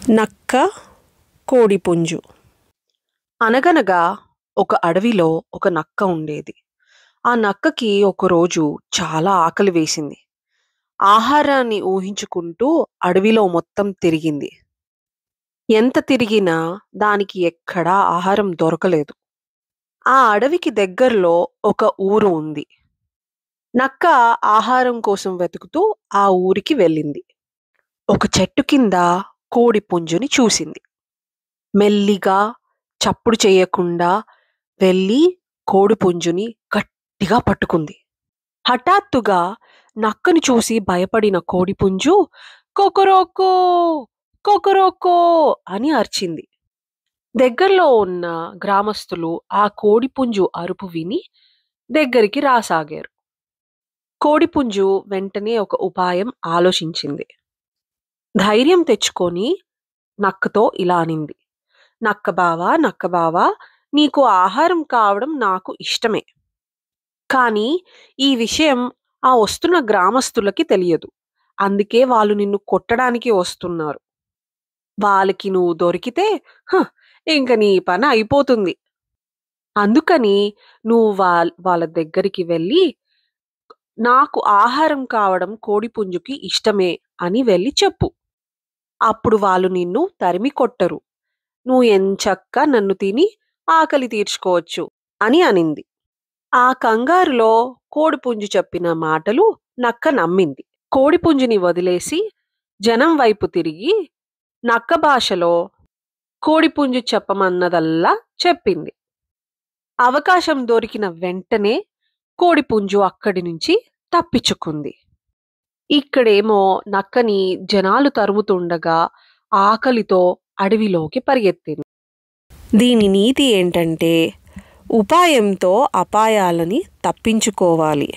నక్క కోడిపుంజు. అనగనగా ఒక అడవిలో ఒక నక్క ఉండేది. ఆ నక్కకి ఒకరోజు చాలా ఆకలి వేసింది. ఆహారాన్ని ఊహించుకుంటూ అడవిలో మొత్తం తిరిగింది. ఎంత తిరిగినా దానికి ఎక్కడా ఆహారం దొరకలేదు. ఆ అడవికి దగ్గరలో ఒక ఊరు ఉంది. నక్క ఆహారం కోసం వెతుకుతూ ఆ ఊరికి వెళ్ళింది. ఒక చెట్టు కింద కోడిపుంజుని చూసింది. మెల్లిగా చప్పుడు చేయకుండా వెళ్ళి కోడిపుంజుని గట్టిగా పట్టుకుంది. హఠాత్తుగా నక్కని చూసి భయపడిన కోడిపుంజు కొకరోకో కొకరోకో అని అరిచింది. దగ్గరలో ఉన్న గ్రామస్తులు ఆ కోడిపుంజు అరుపు విని దగ్గరికి రాసాగారు. కోడిపుంజు వెంటనే ఒక ఉపాయం ఆలోచించింది. ధైర్యం తెచ్చుకొని నక్కతో ఇలా అనింది. నక్కబావా, నీకు ఆహారం కావడం నాకు ఇష్టమే. కానీ ఈ విషయం ఆ వస్తున్న గ్రామస్తులకి తెలియదు. అందుకే వాళ్ళు నిన్ను కొట్టడానికి వస్తున్నారు. వాళ్ళకి నువ్వు దొరికితే ఇంక నీ పని అయిపోతుంది. అందుకని నువ్వు వాళ్ళ దగ్గరికి వెళ్ళి నాకు ఆహారం కావడం కోడిపుంజుకి ఇష్టమే అని వెళ్ళి చెప్పు. అప్పుడు వాళ్ళు నిన్ను తరిమి కొట్టరు. నువ్వు ఎంచక్కా నన్ను తిని ఆకలి తీర్చుకోవచ్చు అని అనింది. ఆ కంగారులో కోడిపుంజు చెప్పిన మాటలు నక్క నమ్మింది. కోడిపుంజుని వదిలేసి జనం వైపు తిరిగి నక్క భాషలో కోడిపుంజు చెప్పమన్నదల్లా చెప్పింది. అవకాశం దొరికిన వెంటనే కోడిపుంజు అక్కడి నుంచి తప్పించుకుంది. ఇక్కడేమో నక్కని జనాలు తరుముతుండగా ఆకలితో అడవిలోకి పరిగెత్తింది. దీని నీతి ఏంటంటే ఉపాయంతో అపాయాలని తప్పించుకోవాలి.